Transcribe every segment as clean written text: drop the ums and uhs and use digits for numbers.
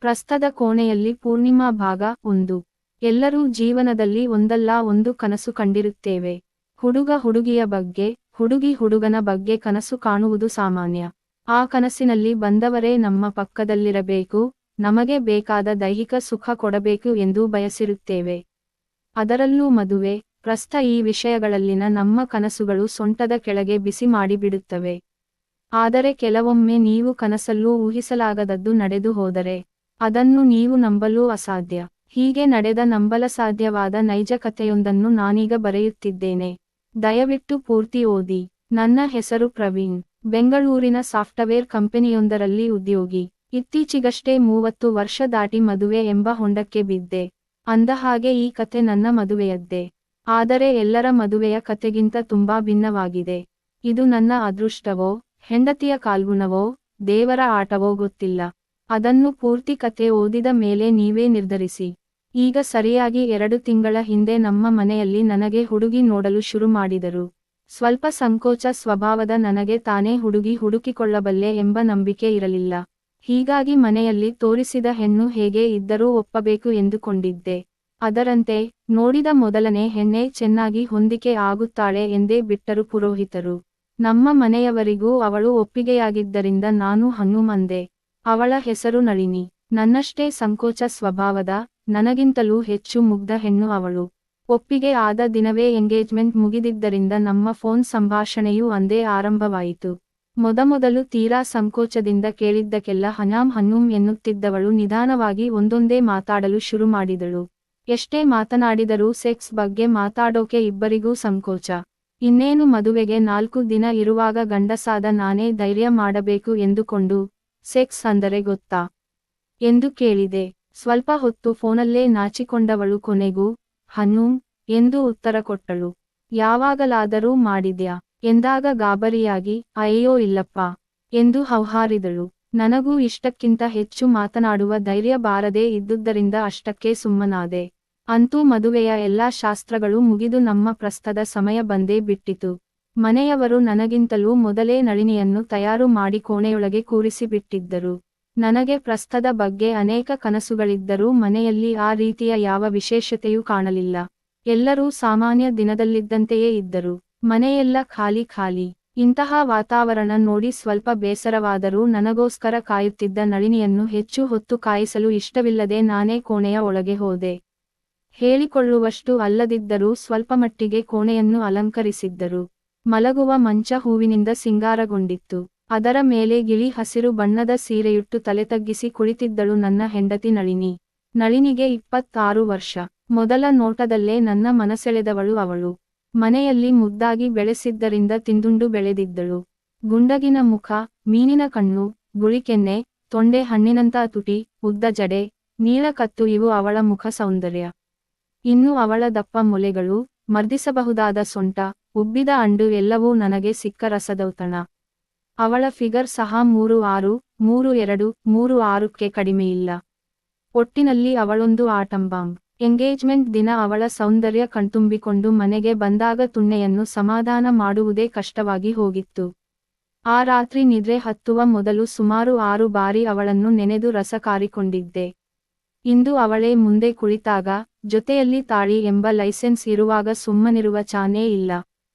ಪ್ರಸ್ಥದ ಕೋಣೆಯಲ್ಲಿ ಪೂರ್ಣಿಮಾ ಭಾಗ 1. ಎಲ್ಲರೂ ಜೀವನದಲ್ಲಿ ಒಂದಲ್ಲ ಒಂದು ಕನಸು ಕಂಡಿರುತ್ತೇವೆ. ಹುಡುಗ ಹುಡುಗಿಯ ಬಗ್ಗೆ, ಹುಡುಗಿ ಹುಡುಗನ ಬಗ್ಗೆ ಕನಸು ಕಾಣುವುದು ಸಾಮಾನ್ಯ. ಆ ಕನಸಿನಲ್ಲಿ ಬಂದವರೇ ನಮ್ಮ ಪಕ್ಕದಲ್ಲಿರಬೇಕು, ನಮಗೆ ಬೇಕಾದ ದೈಹಿಕ ಸುಖ ಕೊಡಬೇಕು ಎಂದು ಬಯಸಿರುತ್ತೇವೆ. ಅದರಲ್ಲೂ ಮದುವೆ, ಪ್ರಸ್ಥ ಈ ವಿಷಯಗಳಲ್ಲಿನ ನಮ್ಮ ಕನಸುಗಳು ಸೊಂಟದ ಕೆಳಗೆ ಬಿಸಿ ಮಾಡಿಬಿಡುತ್ತವೆ. ಆದರೆ ಕೆಲವೊಮ್ಮೆ ನೀವು ಕನಸಲ್ಲೂ ಊಹಿಸಲಾಗದದ್ದು ನಡೆದು ಹೋದರೆ ಅದನ್ನು ನೀವು ನಂಬಲು ಅಸಾಧ್ಯ. ಹೀಗೆ ನಡೆದ ನಂಬಲಸಾಧ್ಯವಾದ ನೈಜ ಕಥೆಯೊಂದನ್ನು ನಾನೀಗ ಬರೆಯುತ್ತಿದ್ದೇನೆ. ದಯವಿಟ್ಟು ಪೂರ್ತಿ ಓದಿ. ನನ್ನ ಹೆಸರು ಪ್ರವೀಣ್. ಬೆಂಗಳೂರಿನ ಸಾಫ್ಟ್ವೇರ್ ಕಂಪನಿಯೊಂದರಲ್ಲಿ ಉದ್ಯೋಗಿ. ಇತ್ತೀಚೆಗಷ್ಟೇ 30 ವರ್ಷ ದಾಟಿ ಮದುವೆ ಎಂಬ ಹೊಂಡಕ್ಕೆ ಬಿದ್ದೆ. ಅಂದಹಾಗೆ ಈ ಕಥೆ ನನ್ನ ಮದುವೆಯದ್ದೇ. ಆದರೆ ಎಲ್ಲರ ಮದುವೆಯ ಕಥೆಗಿಂತ ತುಂಬಾ ಭಿನ್ನವಾಗಿದೆ. ಇದು ನನ್ನ ಅದೃಷ್ಟವೋ, ಹೆಂಡತಿಯ ಕಾಲ್ಗುಣವೋ, ದೇವರ ಆಟವೋ ಗೊತ್ತಿಲ್ಲ. ಅದನ್ನು ಪೂರ್ತಿ ಕಥೆ ಓದಿದ ಮೇಲೆ ನೀವೇ ನಿರ್ಧರಿಸಿ. ಈಗ ಸರಿಯಾಗಿ 2 ತಿಂಗಳ ಹಿಂದೆ ನಮ್ಮ ಮನೆಯಲ್ಲಿ ನನಗೆ ಹುಡುಗಿ ನೋಡಲು ಶುರು ಮಾಡಿದರು. ಸ್ವಲ್ಪ ಸಂಕೋಚ ಸ್ವಭಾವದ ನನಗೆ ತಾನೇ ಹುಡುಗಿ ಹುಡುಕಿಕೊಳ್ಳಬಲ್ಲೆ ಎಂಬ ನಂಬಿಕೆ ಇರಲಿಲ್ಲ. ಹೀಗಾಗಿ ಮನೆಯಲ್ಲಿ ತೋರಿಸಿದ ಹೆಣ್ಣು ಹೇಗೆ ಇದ್ದರೂ ಒಪ್ಪಬೇಕು ಎಂದುಕೊಂಡಿದ್ದೆ. ಅದರಂತೆ ನೋಡಿದ ಮೊದಲನೇ ಹೆಣ್ಣೆ ಚೆನ್ನಾಗಿ ಹೊಂದಿಕೆ ಆಗುತ್ತಾಳೆ ಎಂದೇ ಬಿಟ್ಟರು ಪುರೋಹಿತರು. ನಮ್ಮ ಮನೆಯವರಿಗೂ ಅವಳು ಒಪ್ಪಿಗೆಯಾಗಿದ್ದರಿಂದ ನಾನು ಹಣ್ಣು ಅಂದೆ. ಅವಳ ಹೆಸರು ನಳಿನಿ. ನನ್ನಷ್ಟೇ ಸಂಕೋಚ ಸ್ವಭಾವದ, ನನಗಿಂತಲೂ ಹೆಚ್ಚು ಮುಗ್ಧ ಹೆಣ್ಣು ಅವಳು. ಒಪ್ಪಿಗೆ ಆದ ದಿನವೇ ಎಂಗೇಜ್ಮೆಂಟ್ ಮುಗಿದಿದ್ದರಿಂದ ನಮ್ಮ ಫೋನ್ ಸಂಭಾಷಣೆಯೂ ಅಂದೇ ಆರಂಭವಾಯಿತು. ಮೊದಮೊದಲು ತೀರಾ ಸಂಕೋಚದಿಂದ ಕೇಳಿದ್ದಕ್ಕೆಲ್ಲ ಹನಾಮ್ ಹನ್ನೂಮ್ ಎನ್ನುತ್ತಿದ್ದವಳು ನಿಧಾನವಾಗಿ ಒಂದೊಂದೇ ಮಾತಾಡಲು ಶುರು ಮಾಡಿದಳು. ಎಷ್ಟೇ ಮಾತನಾಡಿದರೂ ಸೆಕ್ಸ್ ಬಗ್ಗೆ ಮಾತಾಡೋಕೆ ಇಬ್ಬರಿಗೂ ಸಂಕೋಚ. ಇನ್ನೇನು ಮದುವೆಗೆ 4 ದಿನ ಇರುವಾಗ ಗಂಡಸಾದ ನಾನೇ ಧೈರ್ಯ ಮಾಡಬೇಕು ಎಂದುಕೊಂಡು, ಸೆಕ್ಸ್ ಅಂದರೆ ಗೊತ್ತಾ ಎಂದು ಕೇಳಿದೆ. ಸ್ವಲ್ಪ ಹೊತ್ತು ಫೋನಲ್ಲೇ ನಾಚಿಕೊಂಡವಳು ಕೊನೆಗೂ ಹನ್ನೂಮ್ ಎಂದು ಉತ್ತರ ಕೊಟ್ಟಳು. ಯಾವಾಗಲಾದರೂ ಮಾಡಿದ್ಯಾ ಎಂದಾಗ ಗಾಬರಿಯಾಗಿ ಅಯ್ಯೋ ಇಲ್ಲಪ್ಪ ಎಂದು ಹೌಹಾರಿದಳು. ನನಗೂ ಇಷ್ಟಕ್ಕಿಂತ ಹೆಚ್ಚು ಮಾತನಾಡುವ ಧೈರ್ಯ ಬಾರದೇ ಇದ್ದುದರಿಂದ ಅಷ್ಟಕ್ಕೆ ಸುಮ್ಮನಾದೆ. ಅಂತೂ ಮದುವೆಯ ಎಲ್ಲಾ ಶಾಸ್ತ್ರಗಳು ಮುಗಿದು ನಮ್ಮ ಪ್ರಸ್ಥದ ಸಮಯ ಬಂದೇ ಬಿಟ್ಟಿತು. ಮನೆಯವರು ನನಗಿಂತಲೂ ಮೊದಲೇ ನಳಿನಿಯನ್ನು ತಯಾರು ಮಾಡಿ ಕೋಣೆಯೊಳಗೆ ಕೂರಿಸಿಬಿಟ್ಟಿದ್ದರು. ನನಗೆ ಪ್ರಸ್ಥದ ಬಗ್ಗೆ ಅನೇಕ ಕನಸುಗಳಿದ್ದರೂ ಮನೆಯಲ್ಲಿ ಆ ರೀತಿಯ ಯಾವ ವಿಶೇಷತೆಯೂ ಕಾಣಲಿಲ್ಲ. ಎಲ್ಲರೂ ಸಾಮಾನ್ಯ ದಿನದಲ್ಲಿದ್ದಂತೆಯೇ ಇದ್ದರು. ಮನೆಯೆಲ್ಲ ಖಾಲಿ ಖಾಲಿ. ಇಂತಹ ವಾತಾವರಣ ನೋಡಿ ಸ್ವಲ್ಪ ಬೇಸರವಾದರೂ ನನಗೋಸ್ಕರ ಕಾಯುತ್ತಿದ್ದ ನಳಿನಿಯನ್ನು ಹೆಚ್ಚು ಹೊತ್ತು ಕಾಯಿಸಲು ಇಷ್ಟವಿಲ್ಲದೆ ನಾನೇ ಕೋಣೆಯ ಒಳಗೆ ಹೋದೆ. ಹೇಳಿಕೊಳ್ಳುವಷ್ಟು ಅಲ್ಲದಿದ್ದರೂ ಸ್ವಲ್ಪಮಟ್ಟಿಗೆ ಕೋಣೆಯನ್ನು ಅಲಂಕರಿಸಿದ್ದರು. ಮಲಗುವ ಮಂಚ ಹೂವಿನಿಂದ ಸಿಂಗಾರಗೊಂಡಿತ್ತು. ಅದರ ಮೇಲೆ ಗಿಳಿ ಹಸಿರು ಬಣ್ಣದ ಸೀರೆಯುಟ್ಟು ತಲೆ ತಗ್ಗಿಸಿ ಕುಳಿತಿದ್ದಳು ನನ್ನ ಹೆಂಡತಿ ನಳಿನಿ. ನಳಿನಿಗೆ 26 ವರ್ಷ. ಮೊದಲ ನೋಟದಲ್ಲೇ ನನ್ನ ಮನಸೆಳೆದವಳು ಅವಳು. ಮನೆಯಲ್ಲಿ ಮುದ್ದಾಗಿ ಬೆಳೆಸಿದ್ದರಿಂದ ತಿಂದುಂಡು ಬೆಳೆದಿದ್ದಳು. ಗುಂಡಗಿನ ಮುಖ, ಮೀನಿನ ಕಣ್ಣು, ಗುಳಿಕೆನ್ನೆ, ತೊಂಡೆ ಹಣ್ಣಿನಂಥ ತುಟಿ, ಉದ್ದ ಜಡೆ, ನೀಳ ಕತ್ತು ಇವು ಅವಳ ಮುಖ ಸೌಂದರ್ಯ. ಇನ್ನು ಅವಳ ದಪ್ಪ ಮೊಲೆಗಳು, ಮರ್ದಿಸಬಹುದಾದ ಸೊಂಟ, ಉಬ್ಬಿದ ಅಂಡು ಎಲ್ಲವೂ ನನಗೆ ಸಿಕ್ಕ ರಸದೌತಣ. ಅವಳ ಫಿಗರ್ ಸಹ 36, 32, 36ಕ್ಕೆ ಕಡಿಮೆಯಿಲ್ಲ. ಒಟ್ಟಿನಲ್ಲಿ ಅವಳೊಂದು ಆಟಂಬಾಂಬ್. ಎಂಗೇಜ್ಮೆಂಟ್ ದಿನ ಅವಳ ಸೌಂದರ್ಯ ಕಣ್ತುಂಬಿಕೊಂಡು ಮನೆಗೆ ಬಂದಾಗ ತುಣ್ಣೆಯನ್ನು ಸಮಾಧಾನ ಮಾಡುವುದೇ ಕಷ್ಟವಾಗಿ ಹೋಗಿತ್ತು. ಆ ರಾತ್ರಿ ನಿದ್ರೆ ಹತ್ತುವ ಮೊದಲು ಸುಮಾರು 6 ಬಾರಿ ಅವಳನ್ನು ನೆನೆದು ರಸ ಕಾರಿಕೊಂಡಿದ್ದೆ. ಇಂದು ಅವಳೇ ಮುಂದೆ ಕುಳಿತಾಗ, ಜೊತೆಯಲ್ಲಿ ತಾಳಿ ಎಂಬ ಲೈಸೆನ್ಸ್ ಇರುವಾಗ ಸುಮ್ಮನಿರುವ ಚಾನೇ ಇಲ್ಲ.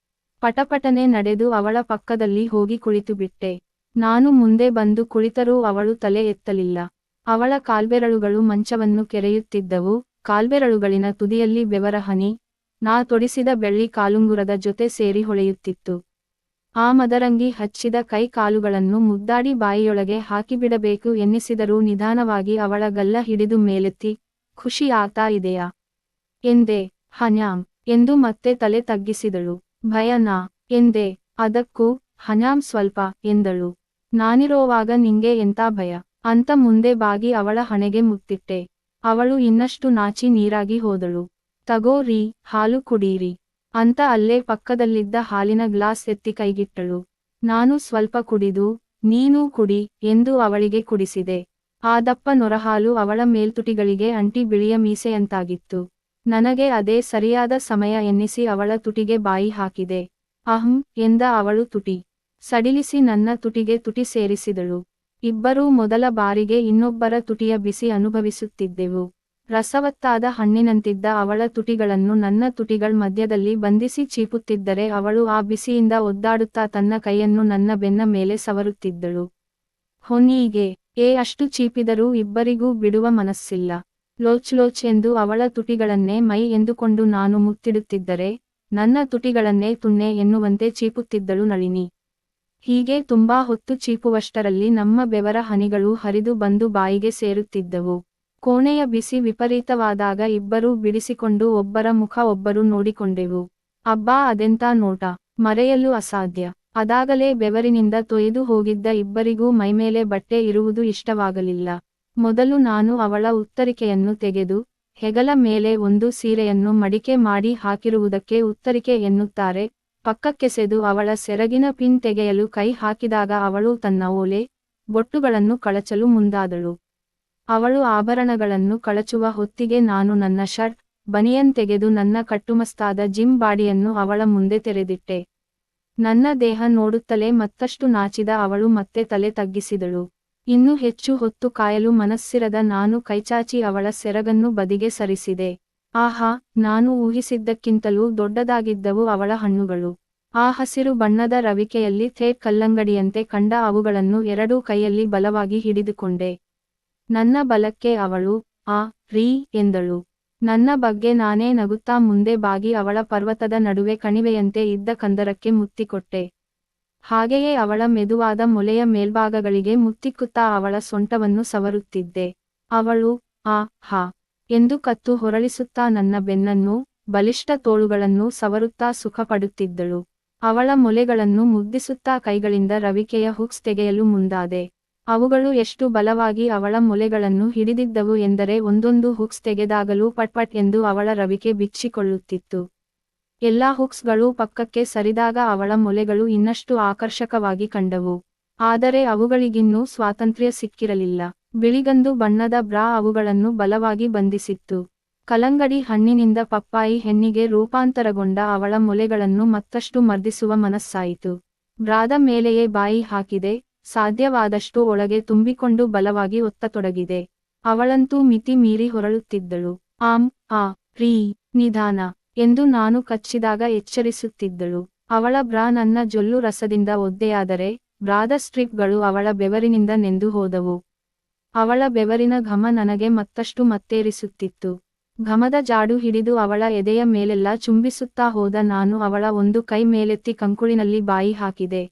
ಪಟಪಟನೆ ನಡೆದು ಅವಳ ಪಕ್ಕದಲ್ಲಿ ಹೋಗಿ ಕುಳಿತುಬಿಟ್ಟೆ. ನಾನು ಮುಂದೆ ಬಂದು ಕುಳಿತರೂ ಅವಳು ತಲೆ ಎತ್ತಲಿಲ್ಲ. ಅವಳ ಕಾಲ್ಬೆರಳುಗಳು ಮಂಚವನ್ನು ಕೆರೆಯುತ್ತಿದ್ದವು. ಕಾಲ್ಬೆರಳುಗಳಿನ ತುದಿಯಲ್ಲಿ ಬೆವರ ಹನಿ, ನಾ ತೊಡಿಸಿದ ಬೆಳ್ಳಿ ಕಾಲುಂಗುರದ ಜೊತೆ ಸೇರಿ ಹೊಳೆಯುತ್ತಿತ್ತು. ಆ ಮದರಂಗಿ ಹಚ್ಚಿದ ಕೈ ಕಾಲುಗಳನ್ನು ಮುದ್ದಾಡಿ ಬಾಯಿಯೊಳಗೆ ಹಾಕಿಬಿಡಬೇಕು ಎನ್ನಿಸಿದರೂ ನಿಧಾನವಾಗಿ ಅವಳ ಗಲ್ಲ ಹಿಡಿದು ಮೇಲೆತ್ತಿ, ಖುಷಿ ಆಗ್ತಾ ಇದೆಯಾ ಎಂದೆ. ಹನ್ಯಾಮ್ ಎಂದು ಮತ್ತೆ ತಲೆ ತಗ್ಗಿಸಿದಳು. ಭಯನಾ ಎಂದೆ. ಅದಕ್ಕೂ ಹನ್ಯಾಮ್ ಸ್ವಲ್ಪ ಎಂದಳು. ನಾನಿರೋವಾಗ ನಿಂಗೆ ಎಂತ ಭಯ ಅಂತ ಮುಂದೆ ಬಾಗಿ ಅವಳ ಹಣೆಗೆ ಮುತ್ತಿಟ್ಟೆ. ಅವಳು ಇನ್ನಷ್ಟು ನಾಚಿ ನೀರಾಗಿ ಹೋದಳು. ತಗೋ ರೀ, ಹಾಲು ಕುಡೀರಿ ಅಂತ ಅಲ್ಲೇ ಪಕ್ಕದಲ್ಲಿದ್ದ ಹಾಲಿನ ಗ್ಲಾಸ್ ಎತ್ತಿ ಕೈಗಿಟ್ಟಳು. ನಾನು ಸ್ವಲ್ಪ ಕುಡಿದು, ನೀನೂ ಕುಡಿ ಎಂದು ಅವಳಿಗೆ ಕುಡಿಸಿದೆ. ಆ ದಪ್ಪ ನೊರಹಾಲು ಅವಳ ಮೇಲ್ತುಟಿಗಳಿಗೆ ಅಂಟಿ ಬಿಳಿಯ ಮೀಸೆಯಂತಾಗಿತ್ತು. ನನಗೆ ಅದೇ ಸರಿಯಾದ ಸಮಯ ಎನ್ನಿಸಿ ಅವಳ ತುಟಿಗೆ ಬಾಯಿ ಹಾಕಿದೆ. ಅಹಂ ಎಂದ ಅವಳು ತುಟಿ ಸಡಿಲಿಸಿ ನನ್ನ ತುಟಿಗೆ ತುಟಿ ಸೇರಿಸಿದಳು. ಇಬ್ಬರೂ ಮೊದಲ ಬಾರಿಗೆ ಇನ್ನೊಬ್ಬರ ತುಟಿಯ ಬಿಸಿ ಅನುಭವಿಸುತ್ತಿದ್ದೆವು. ರಸವತ್ತಾದ ಹಣ್ಣಿನಂತಿದ್ದ ಅವಳ ತುಟಿಗಳನ್ನು ನನ್ನ ತುಟಿಗಳ ಮಧ್ಯದಲ್ಲಿ ಬಂಧಿಸಿ ಚೀಪುತ್ತಿದ್ದರೆ ಅವಳು ಆ ಬಿಸಿಯಿಂದ ಒದ್ದಾಡುತ್ತಾ ತನ್ನ ಕೈಯನ್ನು ನನ್ನ ಬೆನ್ನ ಮೇಲೆ ಸವರುತ್ತಿದ್ದಳು. ಹೊನ್ನೀಗೆ ಅಷ್ಟು ಚೀಪಿದರೂ ಇಬ್ಬರಿಗೂ ಬಿಡುವ ಮನಸ್ಸಿಲ್ಲ. ಲೋಚ್ ಎಂದು ಅವಳ ತುಟಿಗಳನ್ನೇ ಮೈ ಎಂದುಕೊಂಡು ನಾನು ಮುತ್ತಿಡುತ್ತಿದ್ದರೆ, ನನ್ನ ತುಟಿಗಳನ್ನೇ ತುಣ್ಣೆ ಎನ್ನುವಂತೆ ಚೀಪುತ್ತಿದ್ದಳು ನಳಿನಿ. ಹೀಗೆ ತುಂಬಾ ಹೊತ್ತು ಚೀಪುವಷ್ಟರಲ್ಲಿ ನಮ್ಮ ಬೆವರ ಹನಿಗಳು ಹರಿದು ಬಂದು ಬಾಯಿಗೆ ಸೇರುತ್ತಿದ್ದವು. ಕೋಣೆಯ ಬಿಸಿ ವಿಪರೀತವಾದಾಗ ಇಬ್ಬರೂ ಬಿಡಿಸಿಕೊಂಡು ಒಬ್ಬರ ಮುಖ ಒಬ್ಬರು ನೋಡಿಕೊಂಡೆವು. ಅಬ್ಬಾ ಅದೆಂಥ ನೋಟ, ಮರೆಯಲು ಅಸಾಧ್ಯ. ಅದಾಗಲೇ ಬೆವರಿನಿಂದ ತೊಯ್ದು ಹೋಗಿದ್ದ ಇಬ್ಬರಿಗೂ ಮೈಮೇಲೆ ಬಟ್ಟೆ ಇರುವುದು ಇಷ್ಟವಾಗಲಿಲ್ಲ. ಮೊದಲು ನಾನು ಅವಳ ಉತ್ತರಿಕೆಯನ್ನು ತೆಗೆದು, ಹೆಗಲ ಮೇಲೆ ಒಂದು ಸೀರೆಯನ್ನು ಮಡಿಕೆ ಮಾಡಿ ಹಾಕಿರುವುದಕ್ಕೆ ಉತ್ತರಿಕೆ ಎನ್ನುತ್ತಾರೆ, ಪಕ್ಕಕ್ಕೆಸೆದು ಅವಳ ಸೆರಗಿನ ಪಿನ್ ತೆಗೆಯಲು ಕೈ ಹಾಕಿದಾಗ ಅವಳು ತನ್ನ ಓಲೆ, ಬೊಟ್ಟುಗಳನ್ನು ಕಳಚಲು ಮುಂದಾದಳು. ಅವಳು ಆಭರಣಗಳನ್ನು ಕಳಚುವ ಹೊತ್ತಿಗೆ ನಾನು ನನ್ನ ಶರ್ಟ್, ಬನಿಯನ್ ತೆಗೆದು ನನ್ನ ಕಟ್ಟುಮಸ್ತಾದ ಜಿಮ್ ಬಾಡಿಯನ್ನು ಅವಳ ಮುಂದೆ ತೆರೆದಿಟ್ಟೆ. ನನ್ನ ದೇಹ ನೋಡುತ್ತಲೇ ಮತ್ತಷ್ಟು ನಾಚಿದ ಅವಳು ಮತ್ತೆ ತಲೆ ತಗ್ಗಿಸಿದಳು. ಇನ್ನೂ ಹೆಚ್ಚು ಹೊತ್ತು ಕಾಯಲು ಮನಸ್ಸಿರದ ನಾನು ಕೈಚಾಚಿ ಅವಳ ಸೆರಗನ್ನು ಬದಿಗೆ ಸರಿಸಿದೆ. ಆಹಾ, ನಾನು ಊಹಿಸಿದ್ದಕ್ಕಿಂತಲೂ ದೊಡ್ಡದಾಗಿದ್ದವು ಅವಳ ಹಣ್ಣುಗಳು. ಆ ಹಸಿರು ಬಣ್ಣದ ರವಿಕೆಯಲ್ಲಿ ಥೇಟ್ ಕಲ್ಲಂಗಡಿಯಂತೆ ಕಂಡ ಅವುಗಳನ್ನು ಎರಡೂ ಕೈಯಲ್ಲಿ ಬಲವಾಗಿ ಹಿಡಿದುಕೊಂಡೆ. ನನ್ನ ಬಲಕ್ಕೆ ಅವಳು ರೀ ಎಂದಳು. ನನ್ನ ಬಗ್ಗೆ ನಾನೇ ನಗುತ್ತಾ ಮುಂದೆ ಬಾಗಿ ಅವಳ ಪರ್ವತದ ನಡುವೆ ಕಣಿವೆಯಂತೆ ಇದ್ದ ಕಂದರಕ್ಕೆ ಮುತ್ತಿಕೊಟ್ಟೆ. ಹಾಗೆಯೇ ಅವಳ ಮೆದುವಾದ ಮೊಲೆಯ ಮೇಲ್ಭಾಗಗಳಿಗೆ ಮುತ್ತಿಕ್ಕುತ್ತಾ ಅವಳ ಸೊಂಟವನ್ನು ಸವರುತ್ತಿದ್ದೆ. ಅವಳು ಹಾ ಎಂದು ಕತ್ತು ಹೊರಳಿಸುತ್ತಾ ನನ್ನ ಬೆನ್ನನ್ನೂ ಬಲಿಷ್ಠ ತೋಳುಗಳನ್ನೂ ಸವರುತ್ತಾ ಸುಖಪಡುತ್ತಿದ್ದಳು. ಅವಳ ಮೊಲೆಗಳನ್ನು ಮುದ್ದಿಸುತ್ತಾ ಕೈಗಳಿಂದ ರವಿಕೆಯ ಹುಕ್ಸ್ ತೆಗೆಯಲು ಮುಂದಾದೆ. ಅವುಗಳು ಎಷ್ಟು ಬಲವಾಗಿ ಅವಳ ಮೊಲೆಗಳನ್ನು ಹಿಡಿದಿದ್ದವು ಎಂದರೆ ಒಂದೊಂದು ಹುಕ್ಸ್ ತೆಗೆದಾಗಲೂ ಪಟ್ಪಟ್ ಎಂದು ಅವಳ ರವಿಕೆ ಬಿಚ್ಚಿಕೊಳ್ಳುತ್ತಿತ್ತು. ಎಲ್ಲಾ ಹುಕ್ಸ್ಗಳು ಪಕ್ಕಕ್ಕೆ ಸರಿದಾಗ ಅವಳ ಮೊಲೆಗಳು ಇನ್ನಷ್ಟು ಆಕರ್ಷಕವಾಗಿ ಕಂಡವು. ಆದರೆ ಅವುಗಳಿಗಿನ್ನೂ ಸ್ವಾತಂತ್ರ್ಯ ಸಿಕ್ಕಿರಲಿಲ್ಲ. ಬಿಳಿಗಂದು ಬಣ್ಣದ ಬ್ರಾ ಅವುಗಳನ್ನು ಬಲವಾಗಿ ಬಂಧಿಸಿತ್ತು. ಕಲ್ಲಂಗಡಿ ಹಣ್ಣಿನಿಂದ ಪಪ್ಪಾಯಿ ಹೆಣ್ಣಿಗೆ ರೂಪಾಂತರಗೊಂಡ ಅವಳ ಮೊಲೆಗಳನ್ನು ಮತ್ತಷ್ಟು ಮರ್ದಿಸುವ ಮನಸ್ಸಾಯಿತು. ಬ್ರಾದ ಮೇಲೆಯೇ ಬಾಯಿ ಹಾಕಿದೆ, ಸಾಧ್ಯವಾದಷ್ಟು ಒಳಗೆ ತುಂಬಿಕೊಂಡು ಬಲವಾಗಿ ಒತ್ತತೊಡಗಿದೆ. ಅವಳಂತೂ ಮಿತಿ ಮೀರಿ ಹೊರಳುತ್ತಿದ್ದಳು. ರೀ ನಿಧಾನ ಎಂದು ನಾನು ಕಚ್ಚಿದಾಗ ಎಚ್ಚರಿಸುತ್ತಿದ್ದಳು. ಅವಳ ಬ್ರಾ ನನ್ನ ಜೊಲ್ಲು ರಸದಿಂದ ಒದ್ದೆಯಾದರೆ, ಬ್ರಾದ ಸ್ಟ್ರಿಪ್ಗಳು ಅವಳ ಬೆವರಿನಿಂದ ನೆಂದು ಹೋದವು. ಅವಳ ಬೆವರಿನ ಘಮ ನನಗೆ ಮತ್ತಷ್ಟು ಮತ್ತೇರಿಸುತ್ತಿತ್ತು. ಘಮದ ಜಾಡು ಹಿಡಿದು ಅವಳ ಎದೆಯ ಮೇಲೆಲ್ಲ ಚುಂಬಿಸುತ್ತಾ ಹೋದ ನಾನು ಅವಳ ಒಂದು ಕೈ ಮೇಲೆತ್ತಿ ಕಂಕುಳಿನಲ್ಲಿ ಬಾಯಿ ಹಾಕಿದೆ.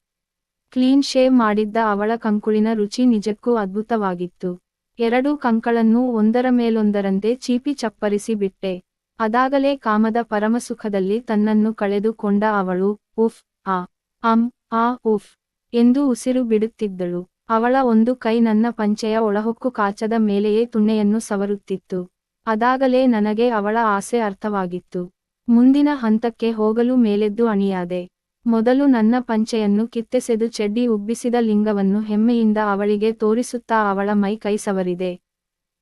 ಕ್ಲೀನ್ ಶೇವ್ ಮಾಡಿದ್ದ ಅವಳ ಕಂಕುಳಿನ ರುಚಿ ನಿಜಕ್ಕೂ ಅದ್ಭುತವಾಗಿತ್ತು. ಎರಡೂ ಕಂಕಳನ್ನೂ ಒಂದರ ಮೇಲೊಂದರಂತೆ ಚೀಪಿ ಚಪ್ಪರಿಸಿ ಬಿಟ್ಟೆ. ಅದಾಗಲೇ ಕಾಮದ ಪರಮಸುಖದಲ್ಲಿ ತನ್ನನ್ನು ಕಳೆದುಕೊಂಡ ಅವಳು ಉಫ್ ಉಫ್ ಎಂದು ಉಸಿರು ಬಿಡುತ್ತಿದ್ದಳು. ಅವಳ ಒಂದು ಕೈ ನನ್ನ ಪಂಚೆಯ ಒಳಹೊಕ್ಕು ಕಾಚದ ಮೇಲೆಯೇ ತುಣ್ಣೆಯನ್ನು ಸವರುತ್ತಿತ್ತು. ಅದಾಗಲೇ ನನಗೆ ಅವಳ ಆಸೆ ಅರ್ಥವಾಗಿತ್ತು. ಮುಂದಿನ ಹಂತಕ್ಕೆ ಹೋಗಲು ಮೇಲೆದ್ದು ಅಣಿಯಾದೆ. ಮೊದಲು ನನ್ನ ಪಂಚೆಯನ್ನು ಕಿತ್ತೆಸೆದು ಚೆಡ್ಡಿ ಉಬ್ಬಿಸಿದ ಲಿಂಗವನ್ನು ಹೆಮ್ಮೆಯಿಂದ ಅವಳಿಗೆ ತೋರಿಸುತ್ತಾ ಅವಳ ಮೈ ಕೈ ಸವರಿದೆ.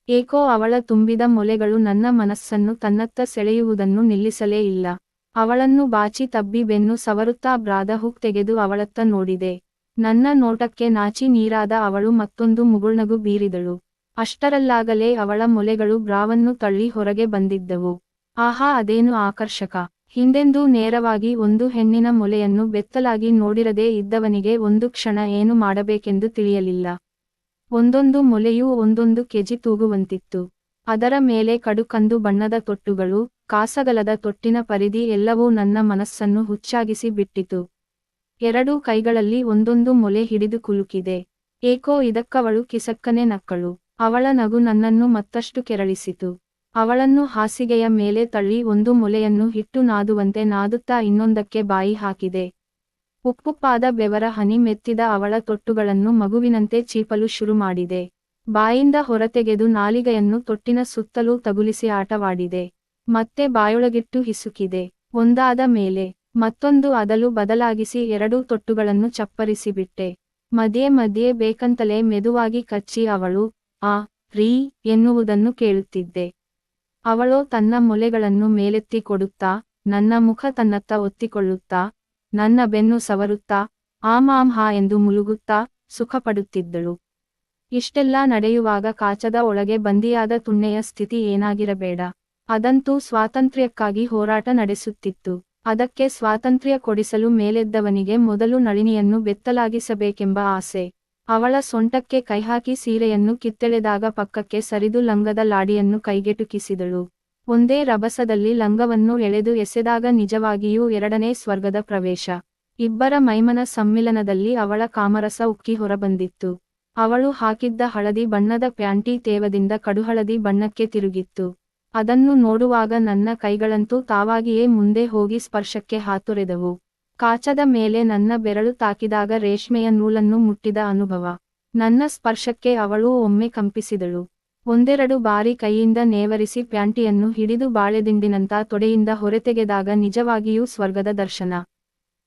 ಏಕೋ ಅವಳ ತುಂಬಿದ ಮೊಲೆಗಳು ನನ್ನ ಮನಸ್ಸನ್ನು ತನ್ನತ್ತ ಸೆಳೆಯುವುದನ್ನು ನಿಲ್ಲಿಸಲೇ ಇಲ್ಲ. ಅವಳನ್ನು ಬಾಚಿ ತಬ್ಬಿ ಬೆನ್ನು ಸವರುತ್ತಾ ಬ್ರಾದ ಹುಕ್ ತೆಗೆದು ಅವಳತ್ತ ನೋಡಿದೆ. ನನ್ನ ನೋಟಕ್ಕೆ ನಾಚಿ ನೀರಾದ ಅವಳು ಮತ್ತೊಂದು ಮುಗುಳ್ನಗು ಬೀರಿದಳು. ಅಷ್ಟರಲ್ಲಾಗಲೇ ಅವಳ ಮೊಲೆಗಳು ಬ್ರಾವನ್ನು ತಳ್ಳಿ ಹೊರಗೆ ಬಂದಿದ್ದವು. ಆಹಾ, ಅದೇನು ಆಕರ್ಷಕ! ಹಿಂದೆಂದೂ ನೇರವಾಗಿ ಒಂದು ಹೆಣ್ಣಿನ ಮೊಲೆಯನ್ನು ಬೆತ್ತಲಾಗಿ ನೋಡಿರದೇ ಇದ್ದವನಿಗೆ ಒಂದು ಕ್ಷಣ ಏನು ಮಾಡಬೇಕೆಂದು ತಿಳಿಯಲಿಲ್ಲ. ಒಂದೊಂದು ಮೊಲೆಯೂ ಒಂದೊಂದು ಕೆಜಿ ತೂಗುವಂತಿತ್ತು. ಅದರ ಮೇಲೆ ಕಡು ಕಂದು ಬಣ್ಣದ ತೊಟ್ಟುಗಳು, ಕಾಸಗಲದ ತೊಟ್ಟಿನ ಪರಿಧಿ ಎಲ್ಲವೂ ನನ್ನ ಮನಸ್ಸನ್ನು ಹುಚ್ಚಾಗಿಸಿ ಬಿಟ್ಟಿತು. ಎರಡೂ ಕೈಗಳಲ್ಲಿ ಒಂದೊಂದು ಮೊಲೆ ಹಿಡಿದು ಕುಲುಕಿದೆ. ಏಕೋ ಇದಕ್ಕವಳು ಕಿಸಕ್ಕನೆ ನಕ್ಕಳು. ಅವಳ ನಗು ನನ್ನನ್ನು ಮತ್ತಷ್ಟು ಕೆರಳಿಸಿತು. ಅವಳನ್ನು ಹಾಸಿಗೆಯ ಮೇಲೆ ತಳ್ಳಿ ಒಂದು ಮೊಲೆಯನ್ನು ಹಿಟ್ಟು ನಾದುವಂತೆ ನಾದುತ್ತಾ ಇನ್ನೊಂದಕ್ಕೆ ಬಾಯಿ ಹಾಕಿದೆ. ಉಪ್ಪುಪ್ಪಾದ ಬೆವರ ಹನಿ ಮೆತ್ತಿದ ಅವಳ ತೊಟ್ಟುಗಳನ್ನು ಮಗುವಿನಂತೆ ಚೀಪಲು ಶುರು ಮಾಡಿದೆ. ಬಾಯಿಂದ ಹೊರತೆಗೆದು ನಾಲಿಗೆಯನ್ನು ತೊಟ್ಟಿನ ಸುತ್ತಲೂ ತಗುಲಿಸಿ ಆಟವಾಡಿದೆ. ಮತ್ತೆ ಬಾಯೊಳಗಿಟ್ಟು ಹಿಸುಕಿದೆ. ಒಂದಾದ ಮೇಲೆ ಮತ್ತೊಂದು ಅದಲು ಬದಲಾಗಿಸಿ ಎರಡೂ ತೊಟ್ಟುಗಳನ್ನು ಚಪ್ಪರಿಸಿಬಿಟ್ಟೆ. ಮಧ್ಯೆ ಮಧ್ಯೆ ಬೇಕಂತಲೇ ಮೆದುವಾಗಿ ಕಚ್ಚಿ ಅವಳು ರೀ ಎನ್ನುವುದನ್ನು ಕೇಳುತ್ತಿದ್ದೆ. ಅವಳೋ ತನ್ನ ಮೊಲೆಗಳನ್ನು ಮೇಲೆತ್ತಿ ಕೊಡುತ್ತಾ, ನನ್ನ ಮುಖ ತನ್ನತ್ತ ಒತ್ತಿಕೊಳ್ಳುತ್ತಾ, ನನ್ನ ಬೆನ್ನು ಸವರುತ್ತಾ, ಹಾ ಎಂದು ಮುಲುಗುತ್ತಾ ಸುಖಪಡುತ್ತಿದ್ದಳು. ಇಷ್ಟೆಲ್ಲ ನಡೆಯುವಾಗ ಕಾಚದ ಒಳಗೆ ಬಂದಿಯಾದ ತುಣ್ಣೆಯ ಸ್ಥಿತಿ ಏನಾಗಿರಬೇಡ. ಅದಂತೂ ಸ್ವಾತಂತ್ರ್ಯಕ್ಕಾಗಿ ಹೋರಾಟ ನಡೆಸುತ್ತಿತ್ತು. ಅದಕ್ಕೆ ಸ್ವಾತಂತ್ರ್ಯ ಕೊಡಿಸಲು ಮೇಲೆದ್ದವನಿಗೆ ಮೊದಲು ನಳಿನಿಯನ್ನು ಬೆತ್ತಲಾಗಿಸಬೇಕೆಂಬ ಆಸೆ. ಅವಳ ಸೊಂಟಕ್ಕೆ ಕೈಹಾಕಿ ಸೀರೆಯನ್ನು ಕಿತ್ತೆಳೆದಾಗ ಪಕ್ಕಕ್ಕೆ ಸರಿದು ಲಂಗದ ಲಾಡಿಯನ್ನು ಕೈಗೆಟುಕಿಸಿದಳು. ಒಂದೇ ರಭಸದಲ್ಲಿ ಲಂಗವನ್ನು ಎಳೆದು ಎಸೆದಾಗ ನಿಜವಾಗಿಯೂ ಎರಡನೇ ಸ್ವರ್ಗದ ಪ್ರವೇಶ. ಇಬ್ಬರ ಮೈಮನ ಸಮ್ಮಿಲನದಲ್ಲಿ ಅವಳ ಕಾಮರಸ ಉಕ್ಕಿ ಹೊರಬಂದಿತ್ತು. ಅವಳು ಹಾಕಿದ್ದ ಹಳದಿ ಬಣ್ಣದ ಪ್ಯಾಂಟಿ ತೇವದಿಂದ ಕಡುಹಳದಿ ಬಣ್ಣಕ್ಕೆ ತಿರುಗಿತ್ತು. ಅದನ್ನು ನೋಡುವಾಗ ನನ್ನ ಕೈಗಳಂತೂ ತಾವಾಗಿಯೇ ಮುಂದೆ ಹೋಗಿ ಸ್ಪರ್ಶಕ್ಕೆ ಹಾತೊರೆದವು. ಕಾಚದ ಮೇಲೆ ನನ್ನ ಬೆರಳು ತಾಕಿದಾಗ ರೇಷ್ಮೆಯ ನೂಲನ್ನು ಮುಟ್ಟಿದ ಅನುಭವ. ನನ್ನ ಸ್ಪರ್ಶಕ್ಕೆ ಅವಳೂ ಒಮ್ಮೆ ಕಂಪಿಸಿದಳು. ಒಂದೆರಡು ಬಾರಿ ಕೈಯಿಂದ ನೇವರಿಸಿ ಪ್ಯಾಂಟಿಯನ್ನು ಹಿಡಿದು ಬಾಳೆದಿಂಡಿನಂತ ತೊಡೆಯಿಂದ ಹೊರತೆಗೆದಾಗ ನಿಜವಾಗಿಯೂ ಸ್ವರ್ಗದ ದರ್ಶನ.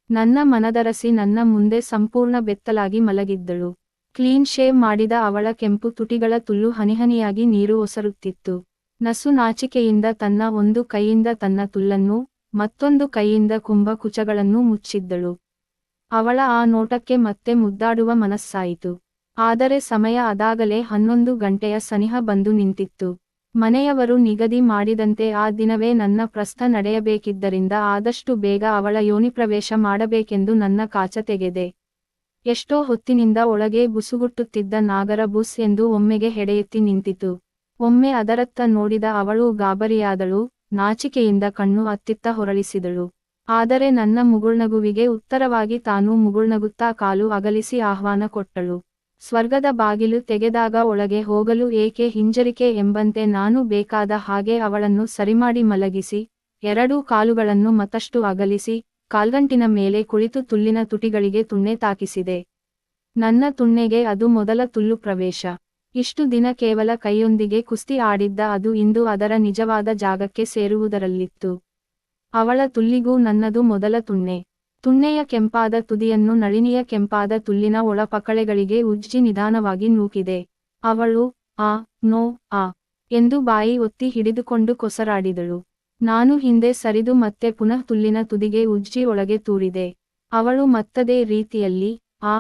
ನನ್ನ ಮನದರಸಿ ನನ್ನ ಮುಂದೆ ಸಂಪೂರ್ಣ ಬೆತ್ತಲಾಗಿ ಮಲಗಿದ್ದಳು. ಕ್ಲೀನ್ ಶೇವ್ ಮಾಡಿದ ಅವಳ ಕೆಂಪು ತುಟಿಗಳ ತುಲ್ಲು ಹನಿಹನಿಯಾಗಿ ನೀರು ಒಸರುತ್ತಿತ್ತು. ನಸು ನಾಚಿಕೆಯಿಂದ ತನ್ನ ಒಂದು ಕೈಯಿಂದ ತನ್ನ ತುಲ್ಲನ್ನು, ಮತ್ತೊಂದು ಕೈಯಿಂದ ಕುಂಭ ಕುಚಗಳನ್ನು ಮುಚ್ಚಿದ್ದಳು. ಅವಳ ಆ ನೋಟಕ್ಕೆ ಮತ್ತೆ ಮುದ್ದಾಡುವ ಮನಸ್ಸಾಯಿತು. ಆದರೆ ಸಮಯ ಅದಾಗಲೇ 11 ಗಂಟೆಯ ಸನಿಹ ಬಂದು ನಿಂತಿತ್ತು. ಮನೆಯವರು ನಿಗದಿ ಮಾಡಿದಂತೆ ಆ ದಿನವೇ ನನ್ನ ಪ್ರಸ್ಥ ನಡೆಯಬೇಕಿದ್ದರಿಂದ ಆದಷ್ಟು ಬೇಗ ಅವಳ ಯೋನಿಪ್ರವೇಶ ಮಾಡಬೇಕೆಂದು ನನ್ನ ಕಾಚ ತೆಗೆದೆ. ಎಷ್ಟೋ ಹೊತ್ತಿನಿಂದ ಒಳಗೆ ಬುಸುಗುಟ್ಟುತ್ತಿದ್ದ ನಾಗರ ಬುಸ್ ಎಂದು ಒಮ್ಮೆಗೆ ಹೆಡೆಯೆತ್ತಿ ನಿಂತಿತು. ಒಮ್ಮೆ ಅದರತ್ತ ನೋಡಿದ ಅವಳು ಗಾಬರಿಯಾದಳು, ನಾಚಿಕೆಯಿಂದ ಕಣ್ಣು ಅತ್ತಿತ್ತ ಹೊರಳಿಸಿದಳು. ಆದರೆ ನನ್ನ ಮುಗುಳ್ನಗುವಿಗೆ ಉತ್ತರವಾಗಿ ತಾನೂ ಮುಗುಳ್ನಗುತ್ತಾ ಕಾಲು ಅಗಲಿಸಿ ಆಹ್ವಾನ ಕೊಟ್ಟಳು. ಸ್ವರ್ಗದ ಬಾಗಿಲು ತೆಗೆದಾಗ ಒಳಗೆ ಹೋಗಲು ಏಕೆ ಹಿಂಜರಿಕೆ ಎಂಬಂತೆ ನಾನು ಬೇಕಾದ ಹಾಗೆ ಅವಳನ್ನು ಸರಿಮಾಡಿ ಮಲಗಿಸಿ, ಎರಡೂ ಕಾಲುಗಳನ್ನು ಮತ್ತಷ್ಟು ಅಗಲಿಸಿ, ಕಾಲ್ಗಂಟಿನ ಮೇಲೆ ಕುಳಿತು ತುಲ್ಲಿನ ತುಟಿಗಳಿಗೆ ತುಣ್ಣೆ ತಾಕಿಸಿದೆ. ನನ್ನ ತುಣ್ಣೆಗೆ ಅದು ಮೊದಲ ತುಲ್ಲು ಪ್ರವೇಶ. ಇಷ್ಟು ದಿನ ಕೇವಲ ಕೈಯೊಂದಿಗೆ ಕುಸ್ತಿ ಆಡಿದ್ದ ಅದು ಇಂದು ಅದರ ನಿಜವಾದ ಜಾಗಕ್ಕೆ ಸೇರುವುದರಲ್ಲಿತ್ತು. ಅವಳ ತುಲ್ಲಿಗೂ ನನ್ನದು ಮೊದಲ ತುಣ್ಣೆ. ತುಣ್ಣೆಯ ಕೆಂಪಾದ ತುದಿಯನ್ನು ನಳಿನಿಯ ಕೆಂಪಾದ ತುಲ್ಲಿನ ಒಳಪಕಳೆಗಳಿಗೆ ಉಜ್ಜಿ ನಿಧಾನವಾಗಿ ನೂಕಿದೆ. ಅವಳು ಆ ನೋ ಆ ಎಂದು ಬಾಯಿ ಒತ್ತಿ ಹಿಡಿದುಕೊಂಡು ಕೊಸರಾಡಿದಳು. ನಾನು ಹಿಂದೆ ಸರಿದು ಮತ್ತೆ ಪುನಃ ತುಲ್ಲಿನ ತುದಿಗೆ ಉಜ್ಜಿ ಒಳಗೆ ತೂರಿದೆ. ಅವಳು ಮತ್ತದೇ ರೀತಿಯಲ್ಲಿ ಆ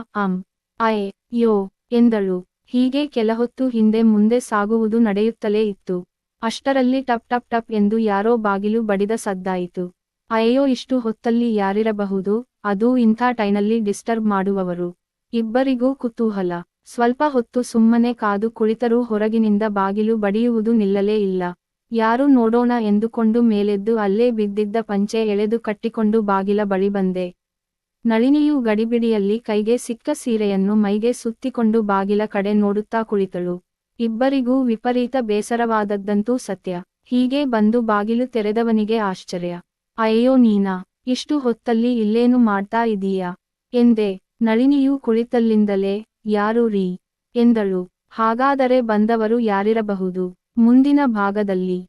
ಐ ಯೋ ಎಂದಳು. ಹೀಗೆ ಕೆಲಹೊತ್ತು ಹಿಂದೆ ಮುಂದೆ ಸಾಗುವುದು ನಡೆಯುತ್ತಲೇ ಇತ್ತು. ಅಷ್ಟರಲ್ಲಿ ಟಪ್ ಟಪ್ ಟಪ್ ಎಂದು ಯಾರೋ ಬಾಗಿಲು ಬಡಿದ ಸದ್ದಾಯಿತು. ಅಯ್ಯೋ, ಇಷ್ಟು ಹೊತ್ತಲ್ಲಿ ಯಾರಿರಬಹುದು, ಅದೂ ಇಂಥ ಟೈನಲ್ಲಿ ಡಿಸ್ಟರ್ಬ್ ಮಾಡುವವರು. ಇಬ್ಬರಿಗೂ ಕುತೂಹಲ. ಸ್ವಲ್ಪ ಹೊತ್ತು ಸುಮ್ಮನೆ ಕಾದು ಕುಳಿತರೂ ಹೊರಗಿನಿಂದ ಬಾಗಿಲು ಬಡಿಯುವುದು ನಿಲ್ಲಲೇ ಇಲ್ಲ. ಯಾರು ನೋಡೋಣ ಎಂದುಕೊಂಡು ಮೇಲೆದ್ದು ಅಲ್ಲೇ ಬಿದ್ದಿದ್ದ ಪಂಚೆ ಎಳೆದು ಕಟ್ಟಿಕೊಂಡು ಬಾಗಿಲ ಬಳಿ ಬಂದೆ. ನಳಿನಿಯು ಗಡಿಬಿಡಿಯಲ್ಲಿ ಕೈಗೆ ಸಿಕ್ಕ ಸೀರೆಯನ್ನು ಮೈಗೆ ಸುತ್ತಿಕೊಂಡು ಬಾಗಿಲ ಕಡೆ ನೋಡುತ್ತಾ ಕುಳಿತಳು. ಇಬ್ಬರಿಗೂ ವಿಪರೀತ ಬೇಸರವಾದದ್ದಂತೂ ಸತ್ಯ. ಹೀಗೆ ಬಂದು ಬಾಗಿಲು ತೆರೆದವನಿಗೆ ಆಶ್ಚರ್ಯ. ಅಯ್ಯೋ ನೀನಾ, ಇಷ್ಟು ಹೊತ್ತಲ್ಲಿ ಇಲ್ಲೇನು ಮಾಡ್ತಾ ಇದೀಯಾ ಎಂದೆ. ನಳಿನಿಯು ಕುಳಿತಲ್ಲಿಂದಲೇ ಯಾರು ರೀ ಎಂದಳು. ಹಾಗಾದರೆ ಬಂದವರು ಯಾರಿರಬಹುದು? ಮುಂದಿನ ಭಾಗದಲ್ಲಿ